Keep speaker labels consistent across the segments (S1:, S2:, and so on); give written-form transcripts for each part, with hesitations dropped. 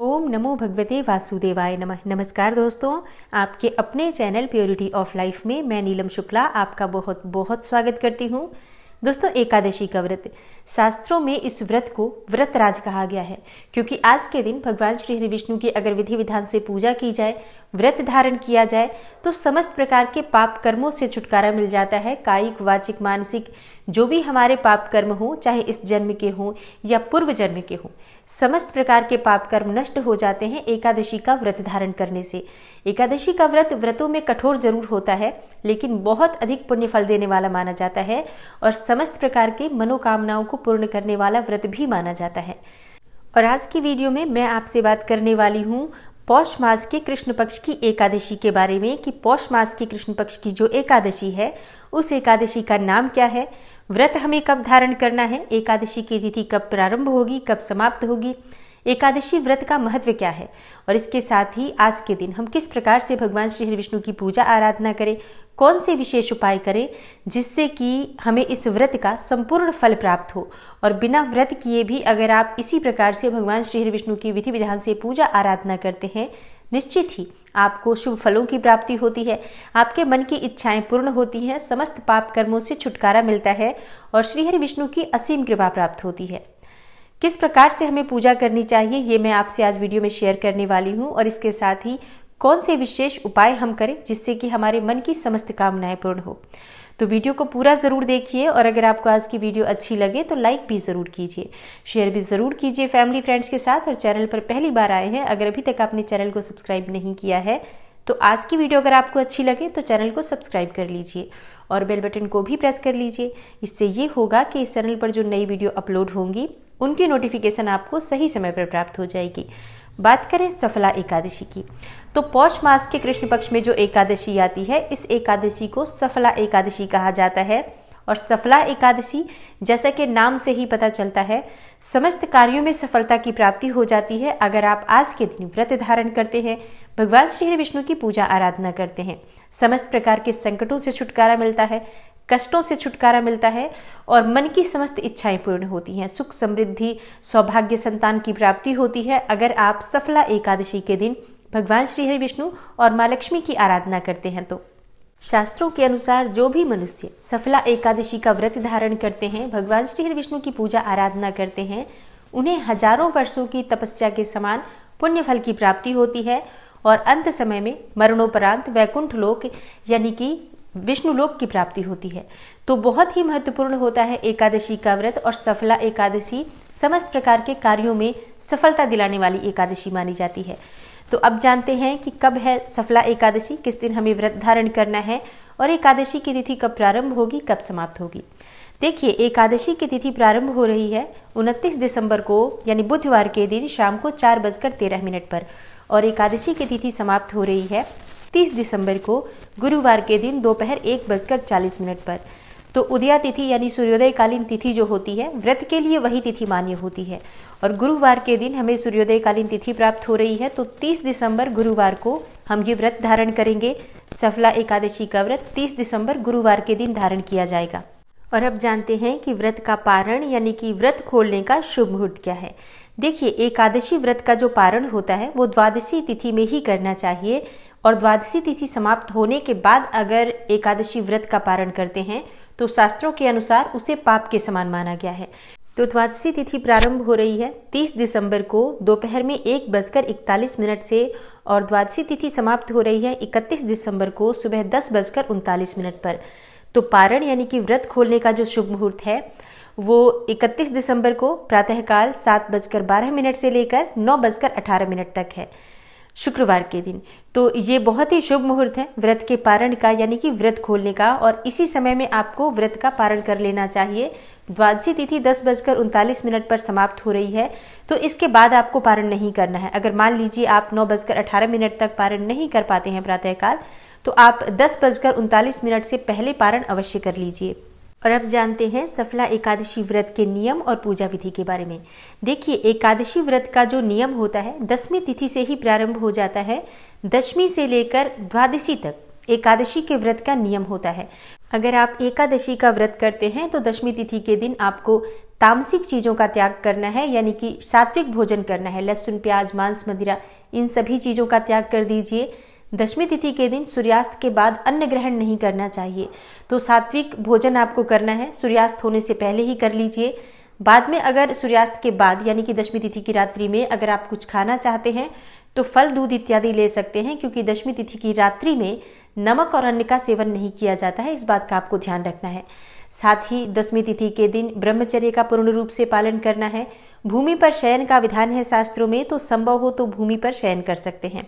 S1: ओम नमो भगवते वासुदेवाय नमः। नमस्कार दोस्तों, आपके अपने चैनल प्योरिटी ऑफ लाइफ में मैं नीलम शुक्ला आपका बहुत बहुत स्वागत करती हूँ। दोस्तों, एकादशी का व्रत, शास्त्रों में इस व्रत को व्रतराज कहा गया है, क्योंकि आज के दिन भगवान श्री हरि विष्णु की अगर विधि विधान से पूजा की जाए, व्रत धारण किया जाए तो समस्त प्रकार के पाप कर्मों से छुटकारा मिल जाता है। कायिक, वाचिक, मानसिक जो भी हमारे पाप कर्म हो, चाहे इस जन्म के हों या पूर्व जन्म के हों, समस्त प्रकार के पाप कर्म नष्ट हो जाते हैं एकादशी का व्रत धारण करने से। एकादशी का व्रत व्रतों में कठोर जरूर होता है, लेकिन बहुत अधिक पुण्य फल देने वाला माना जाता है और समस्त प्रकार के मनोकामनाओं को पूर्ण करने वाला व्रत भी माना जाता है। और आज की वीडियो में मैं आपसे बात करने वाली हूँ पौष मास के कृष्ण पक्ष की एकादशी के बारे में, कि पौष मास के कृष्ण पक्ष की जो एकादशी है उस एकादशी का नाम क्या है, व्रत हमें कब धारण करना है, एकादशी की तिथि कब प्रारंभ होगी, कब समाप्त होगी, एकादशी व्रत का महत्व क्या है, और इसके साथ ही आज के दिन हम किस प्रकार से भगवान श्री हरि विष्णु की पूजा आराधना करें, कौन से विशेष उपाय करें जिससे कि हमें इस व्रत का संपूर्ण फल प्राप्त हो। और बिना व्रत किए भी अगर आप इसी प्रकार से भगवान श्री हरि विष्णु की विधि विधान से पूजा आराधना करते हैं, निश्चित ही आपको शुभ फलों की प्राप्ति होती है, आपके मन की इच्छाएं पूर्ण होती हैं, समस्त पाप कर्मों से छुटकारा मिलता है और श्री हरि विष्णु की असीम कृपा प्राप्त होती है। किस प्रकार से हमें पूजा करनी चाहिए ये मैं आपसे आज वीडियो में शेयर करने वाली हूँ, और इसके साथ ही कौन से विशेष उपाय हम करें जिससे कि हमारे मन की समस्त कामनाएं पूर्ण हो। तो वीडियो को पूरा ज़रूर देखिए, और अगर आपको आज की वीडियो अच्छी लगे तो लाइक भी ज़रूर कीजिए, शेयर भी ज़रूर कीजिए फैमिली फ्रेंड्स के साथ। और चैनल पर पहली बार आए हैं, अगर अभी तक आपने चैनल को सब्सक्राइब नहीं किया है तो आज की वीडियो अगर आपको अच्छी लगे तो चैनल को सब्सक्राइब कर लीजिए और बेल बटन को भी प्रेस कर लीजिए। इससे ये होगा कि इस चैनल पर जो नई वीडियो अपलोड होंगी उनकी नोटिफिकेशन आपको सही समय पर प्राप्त हो जाएगी। बात करें सफला एकादशी की, तो पौष मास के कृष्ण पक्ष में जो एकादशी आती है, इस एकादशी को सफला एकादशी कहा जाता है। और सफला एकादशी, जैसा कि नाम से ही पता चलता है, समस्त कार्यों में सफलता की प्राप्ति हो जाती है अगर आप आज के दिन व्रत धारण करते हैं, भगवान श्री हरि विष्णु की पूजा आराधना करते हैं। समस्त प्रकार के संकटों से छुटकारा मिलता है, कष्टों से छुटकारा मिलता है और मन की समस्त इच्छाएं पूर्ण होती हैं। सुख, समृद्धि, सौभाग्य, संतान की प्राप्ति होती है अगर आप सफला एकादशी के दिन भगवान श्री हरि विष्णु और माँ लक्ष्मी की आराधना करते हैं। तो शास्त्रों के अनुसार जो भी मनुष्य सफला एकादशी का व्रत धारण करते हैं, भगवान श्री हरि विष्णु की पूजा आराधना करते हैं, उन्हें हजारों वर्षों की तपस्या के समान पुण्य फल की प्राप्ति होती है और अंत समय में मरणोपरांत वैकुंठ लोक यानी कि विष्णु लोक की प्राप्ति होती है। तो बहुत ही महत्वपूर्ण होता है एकादशी का व्रत, और सफला एकादशी समस्त प्रकार के कार्यों में सफलता दिलाने वाली एकादशी मानी जाती है। तो अब जानते हैं कि कब है सफला एकादशी, किस दिन हमें व्रत धारण करना है और एकादशी की तिथि कब प्रारंभ होगी, कब समाप्त होगी। देखिए, एकादशी की तिथि प्रारंभ हो रही है 29 दिसंबर को, यानी बुधवार के दिन शाम को 4:13 पर, और एकादशी की तिथि समाप्त हो रही है 30 दिसंबर को गुरुवार के दिन दोपहर 1:40 पर। तो उदया तिथि यानी सूर्योदय कालीन तिथि जो होती है, व्रत के लिए वही तिथि मान्य होती है, और गुरुवार के दिन हमें सूर्योदय कालीन तिथि प्राप्त हो रही है। तो 30 दिसंबर गुरुवार को हम ये व्रत धारण करेंगे। सफला एकादशी का व्रत 30 दिसंबर गुरुवार के दिन धारण किया जाएगा। और अब जानते हैं कि व्रत का पारण यानी कि व्रत खोलने का शुभ मुहूर्त क्या है। देखिए, एकादशी व्रत का जो पारण होता है वो द्वादशी तिथि में ही करना चाहिए, और द्वादशी तिथि समाप्त होने के बाद अगर एकादशी व्रत का पारण करते हैं तो शास्त्रों के अनुसार उसे पाप के समान माना गया है। तो द्वादशी तिथि प्रारंभ हो रही है 30 दिसंबर को दोपहर में 1:41 से, और द्वादशी तिथि समाप्त हो रही है 31 दिसंबर को सुबह 10:39 पर। तो पारण यानी कि व्रत खोलने का जो शुभ मुहूर्त है वो 31 दिसंबर को प्रातःकाल 7:12 से लेकर 9:18 तक है, शुक्रवार के दिन। तो ये बहुत ही शुभ मुहूर्त है व्रत के पारण का, यानी कि व्रत खोलने का, और इसी समय में आपको व्रत का पारण कर लेना चाहिए। द्वादशी तिथि 10:39 पर समाप्त हो रही है, तो इसके बाद आपको पारण नहीं करना है। अगर मान लीजिए आप 9:18 तक पारण नहीं कर पाते हैं प्रातःकाल, तो आप 10:39 से पहले पारण अवश्य कर लीजिए। और अब जानते हैं सफला एकादशी व्रत के नियम और पूजा विधि के बारे में। देखिए, एकादशी व्रत का जो नियम होता है 10वीं तिथि से ही प्रारंभ हो जाता है। 10वीं से लेकर द्वादशी तक एकादशी के व्रत का नियम होता है। अगर आप एकादशी का व्रत करते हैं तो 10वीं तिथि के दिन आपको तामसिक चीज़ों का त्याग करना है, यानी कि सात्विक भोजन करना है। लहसुन, प्याज, मांस, मदिरा, इन सभी चीज़ों का त्याग कर दीजिए। दशमी तिथि के दिन सूर्यास्त के बाद अन्न ग्रहण नहीं करना चाहिए। तो सात्विक भोजन आपको करना है, सूर्यास्त होने से पहले ही कर लीजिए। बाद में अगर सूर्यास्त के बाद यानी कि दशमी तिथि की रात्रि में अगर आप कुछ खाना चाहते हैं तो फल, दूध इत्यादि ले सकते हैं, क्योंकि दशमी तिथि की रात्रि में नमक और अन्न का सेवन नहीं किया जाता है। इस बात का आपको ध्यान रखना है। साथ ही दशमी तिथि के दिन ब्रह्मचर्य का पूर्ण रूप से पालन करना है। भूमि पर शयन का विधान है शास्त्रों में, तो संभव हो तो भूमि पर शयन कर सकते हैं।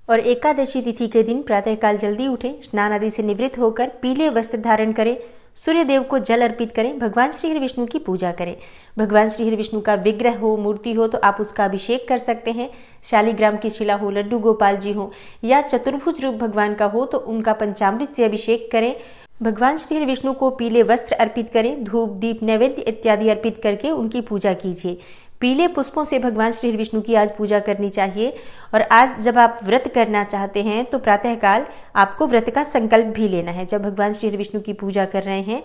S1: और एकादशी तिथि के दिन प्रातःकाल जल्दी उठें, स्नान आदि से निवृत्त होकर पीले वस्त्र धारण करें, सूर्य देव को जल अर्पित करें, भगवान श्री हरि विष्णु की पूजा करें। भगवान श्री हरि विष्णु का विग्रह हो, मूर्ति हो तो आप उसका अभिषेक कर सकते हैं। शालिग्राम की शिला हो, लड्डू गोपाल जी हो या चतुर्भुज रूप भगवान का हो तो उनका पंचामृत से अभिषेक करें। भगवान श्री हरि विष्णु को पीले वस्त्र अर्पित करें, धूप, दीप, नैवेद्य इत्यादि अर्पित करके उनकी पूजा कीजिए। पीले पुष्पों से भगवान श्री हरि विष्णु की आज पूजा करनी चाहिए। और आज जब आप व्रत करना चाहते हैं तो प्रातःकाल आपको व्रत का संकल्प भी लेना है। जब भगवान श्री हरि विष्णु की पूजा कर रहे हैं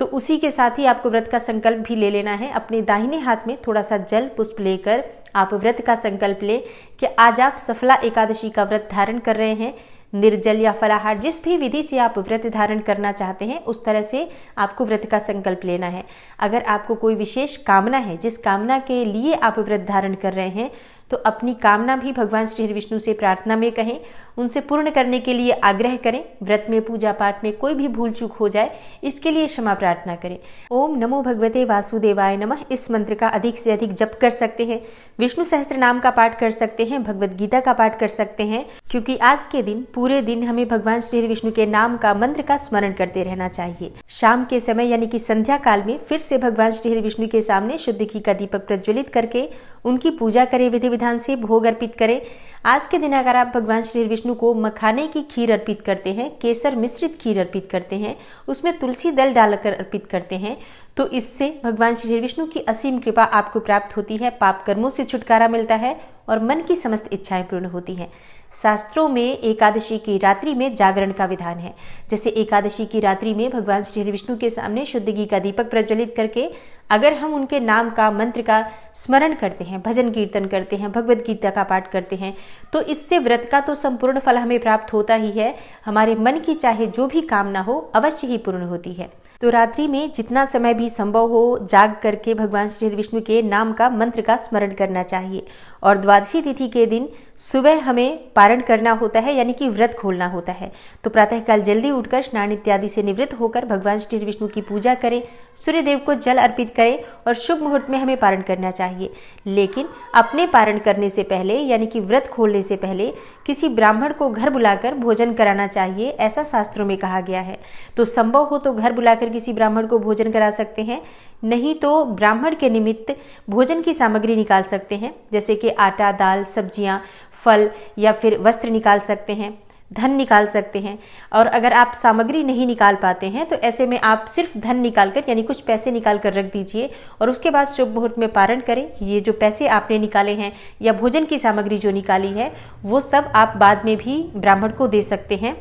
S1: तो उसी के साथ ही आपको व्रत का संकल्प भी ले लेना है। अपने दाहिने हाथ में थोड़ा सा जल पुष्प लेकर आप व्रत का संकल्प लें कि आज आप सफला एकादशी का व्रत धारण कर रहे हैं। निर्जल या फलाहार, जिस भी विधि से आप व्रत धारण करना चाहते हैं उस तरह से आपको व्रत का संकल्प लेना है। अगर आपको कोई विशेष कामना है, जिस कामना के लिए आप व्रत धारण कर रहे हैं, तो अपनी कामना भी भगवान श्री हरि विष्णु से प्रार्थना में कहें, उनसे पूर्ण करने के लिए आग्रह करें। व्रत में, पूजा पाठ में कोई भी भूल चूक हो जाए इसके लिए क्षमा प्रार्थना करें। ओम नमो भगवते वासुदेवाय नमः, इस मंत्र का अधिक से अधिक जप कर सकते हैं। विष्णु सहस्त्र नाम का पाठ कर सकते हैं, भगवत गीता का पाठ कर सकते हैं, क्योंकि आज के दिन पूरे दिन हमें भगवान श्री हरि विष्णु के नाम का, मंत्र का स्मरण करते रहना चाहिए। शाम के समय यानी कि संध्या काल में फिर से भगवान श्री हरि विष्णु के सामने शुद्ध घी का दीपक प्रज्वलित करके उनकी पूजा करें, विधि विधान से भोग अर्पित करें। आज के दिन अगर आप भगवान श्री विष्णु को मखाने की खीर अर्पित करते हैं, केसर मिश्रित खीर अर्पित करते हैं, उसमें तुलसी दल डालकर अर्पित करते हैं, तो इससे भगवान श्री विष्णु की असीम कृपा आपको प्राप्त होती है, पाप कर्मों से छुटकारा मिलता है और मन की समस्त इच्छाएं पूर्ण होती हैं। शास्त्रों में एकादशी की रात्रि में जागरण का विधान है। जैसे एकादशी की रात्रि में भगवान श्री विष्णु के सामने शुद्ध घी का दीपक प्रज्वलित करके अगर हम उनके नाम का, मंत्र का स्मरण करते हैं, भजन कीर्तन करते हैं, भगवत गीता का पाठ करते हैं, तो इससे व्रत का तो संपूर्ण फल हमें प्राप्त होता ही है, हमारे मन की चाहे जो भी कामना हो अवश्य ही पूर्ण होती है। तो रात्रि में जितना समय भी संभव हो जाग करके भगवान श्री विष्णु के नाम का, मंत्र का स्मरण करना चाहिए। और द्वादशी तिथि के दिन सुबह हमें पारण करना होता है, यानी कि व्रत खोलना होता है। तो प्रातःकाल जल्दी उठकर स्नान इत्यादि से निवृत्त होकर भगवान श्री विष्णु की पूजा करें, सूर्य देव को जल अर्पित करें और शुभ मुहूर्त में हमें पारण करना चाहिए। लेकिन अपने पारण करने से पहले यानी कि व्रत खोलने से पहले किसी ब्राह्मण को घर बुलाकर भोजन कराना चाहिए, ऐसा शास्त्रों में कहा गया है। तो संभव हो तो घर बुलाकर किसी ब्राह्मण को भोजन करा सकते हैं, नहीं तो ब्राह्मण के निमित्त भोजन की सामग्री निकाल सकते हैं, जैसे कि आटा, दाल, सब्जियां, फल या फिर वस्त्र निकाल सकते हैं, धन निकाल सकते हैं। और अगर आप सामग्री नहीं निकाल पाते हैं तो ऐसे में आप सिर्फ धन निकालकर यानी कुछ पैसे निकाल कर रख दीजिए और उसके बाद शुभ मुहूर्त में पारण करें। ये जो पैसे आपने निकाले हैं या भोजन की सामग्री जो निकाली है वो सब आप बाद में भी ब्राह्मण को दे सकते हैं।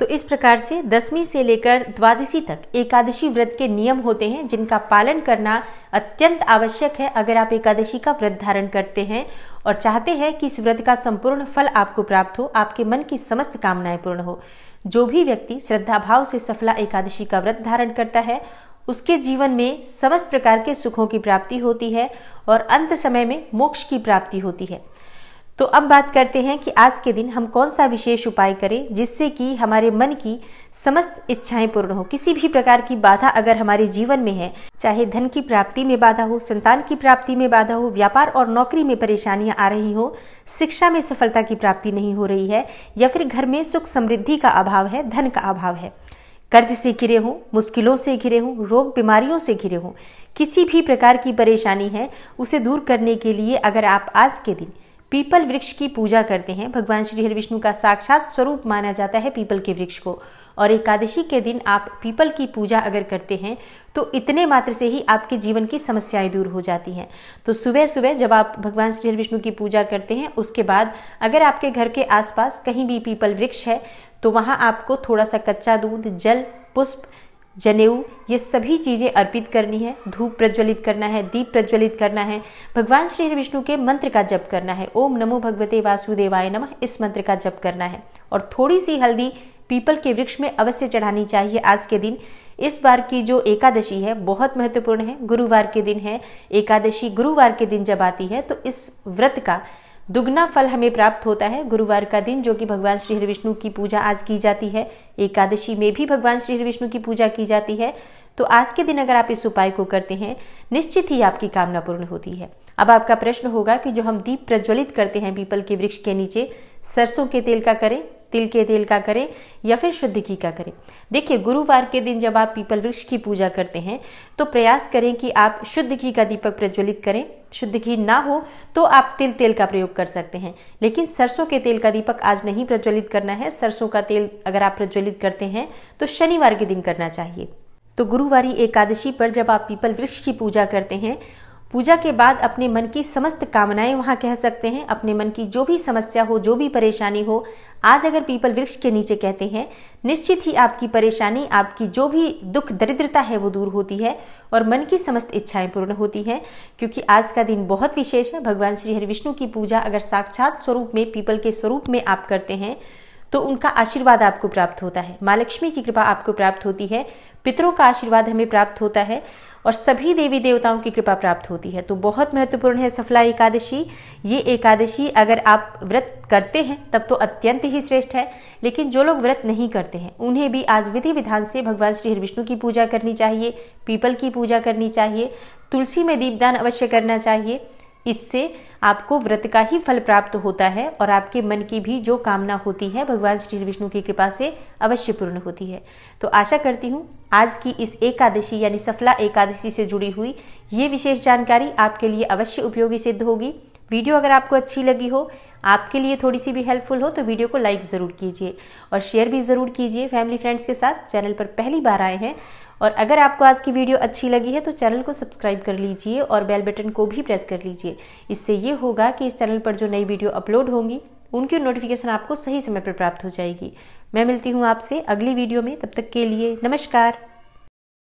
S1: तो इस प्रकार से दशमी से लेकर द्वादशी तक एकादशी व्रत के नियम होते हैं जिनका पालन करना अत्यंत आवश्यक है। अगर आप एकादशी का व्रत धारण करते हैं और चाहते हैं कि इस व्रत का संपूर्ण फल आपको प्राप्त हो, आपके मन की समस्त कामनाएं पूर्ण हो। जो भी व्यक्ति श्रद्धा भाव से सफला एकादशी का व्रत धारण करता है उसके जीवन में समस्त प्रकार के सुखों की प्राप्ति होती है और अंत समय में मोक्ष की प्राप्ति होती है। तो अब बात करते हैं कि आज के दिन हम कौन सा विशेष उपाय करें जिससे कि हमारे मन की समस्त इच्छाएं पूर्ण हो। किसी भी प्रकार की बाधा अगर हमारे जीवन में है, चाहे धन की प्राप्ति में बाधा हो, संतान की प्राप्ति में बाधा हो, व्यापार और नौकरी में परेशानियां आ रही हो, शिक्षा में सफलता की प्राप्ति नहीं हो रही है या फिर घर में सुख समृद्धि का अभाव है, धन का अभाव है, कर्ज से घिरे हों, मुश्किलों से घिरे हों, रोग बीमारियों से घिरे हों, किसी भी प्रकार की परेशानी है उसे दूर करने के लिए अगर आप आज के दिन पीपल वृक्ष की पूजा करते हैं, भगवान श्री हरि विष्णु का साक्षात स्वरूप माना जाता है पीपल के वृक्ष को, और एकादशी के दिन आप पीपल की पूजा अगर करते हैं तो इतने मात्र से ही आपके जीवन की समस्याएं दूर हो जाती हैं। तो सुबह सुबह जब आप भगवान श्री हरि विष्णु की पूजा करते हैं उसके बाद अगर आपके घर के आसपास कहीं भी पीपल वृक्ष है तो वहां आपको थोड़ा सा कच्चा दूध, जल, पुष्प, जनेऊ, ये सभी चीज़ें अर्पित करनी है। धूप प्रज्वलित करना है, दीप प्रज्वलित करना है, भगवान श्री हरि विष्णु के मंत्र का जप करना है। ओम नमो भगवते वासुदेवाय नमः, इस मंत्र का जप करना है। और थोड़ी सी हल्दी पीपल के वृक्ष में अवश्य चढ़ानी चाहिए आज के दिन। इस बार की जो एकादशी है बहुत महत्वपूर्ण है, गुरुवार के दिन है एकादशी। गुरुवार के दिन जब आती है तो इस व्रत का दुगना फल हमें प्राप्त होता है। गुरुवार का दिन जो कि भगवान श्री हरि विष्णु की पूजा आज की जाती है, एकादशी में भी भगवान श्री हरि विष्णु की पूजा की जाती है। तो आज के दिन अगर आप इस उपाय को करते हैं, निश्चित ही आपकी कामना पूर्ण होती है। अब आपका प्रश्न होगा कि जो हम दीप प्रज्वलित करते हैं पीपल के वृक्ष के नीचे, सरसों के तेल का करें, तिल के तेल का करें या फिर शुद्ध घी का करें। देखिए, गुरुवार के दिन जब आप पीपल वृक्ष की पूजा करते हैं तो प्रयास करें कि आप शुद्ध घी का दीपक प्रज्वलित करें। शुद्ध घी ना हो तो आप तिल तेल का प्रयोग कर सकते हैं, लेकिन सरसों के तेल का दीपक आज नहीं प्रज्वलित करना है। सरसों का तेल अगर आप प्रज्वलित करते हैं तो शनिवार के दिन करना चाहिए। तो गुरुवारी एकादशी पर जब आप पीपल वृक्ष की पूजा करते हैं, पूजा के बाद अपने मन की समस्त कामनाएं वहां कह सकते हैं। अपने मन की जो भी समस्या हो, जो भी परेशानी हो, आज अगर पीपल वृक्ष के नीचे कहते हैं, निश्चित ही आपकी परेशानी, आपकी जो भी दुख दरिद्रता है वो दूर होती है और मन की समस्त इच्छाएं पूर्ण होती हैं। क्योंकि आज का दिन बहुत विशेष है। भगवान श्री हरि विष्णु की पूजा अगर साक्षात स्वरूप में, पीपल के स्वरूप में आप करते हैं तो उनका आशीर्वाद आपको प्राप्त होता है। माँ लक्ष्मी की कृपा आपको प्राप्त होती है, पितरों का आशीर्वाद हमें प्राप्त होता है और सभी देवी देवताओं की कृपा प्राप्त होती है। तो बहुत महत्वपूर्ण है सफला एकादशी। ये एकादशी अगर आप व्रत करते हैं तब तो अत्यंत ही श्रेष्ठ है, लेकिन जो लोग व्रत नहीं करते हैं उन्हें भी आज विधि विधान से भगवान श्री हरि विष्णु की पूजा करनी चाहिए, पीपल की पूजा करनी चाहिए, तुलसी में दीपदान अवश्य करना चाहिए। इससे आपको व्रत का ही फल प्राप्त होता है और आपके मन की भी जो कामना होती है भगवान श्री विष्णु की कृपा से अवश्य पूर्ण होती है। तो आशा करती हूँ आज की इस एकादशी यानी सफला एकादशी से जुड़ी हुई ये विशेष जानकारी आपके लिए अवश्य उपयोगी सिद्ध होगी। वीडियो अगर आपको अच्छी लगी हो, आपके लिए थोड़ी सी भी हेल्पफुल हो, तो वीडियो को लाइक ज़रूर कीजिए और शेयर भी ज़रूर कीजिए फैमिली फ्रेंड्स के साथ। चैनल पर पहली बार आए हैं और अगर आपको आज की वीडियो अच्छी लगी है तो चैनल को सब्सक्राइब कर लीजिए और बेल बटन को भी प्रेस कर लीजिए। इससे ये होगा कि इस चैनल पर जो नई वीडियो अपलोड होंगी उनकी नोटिफिकेशन आपको सही समय पर प्राप्त हो जाएगी। मैं मिलती हूँ आपसे अगली वीडियो में, तब तक के लिए नमस्कार।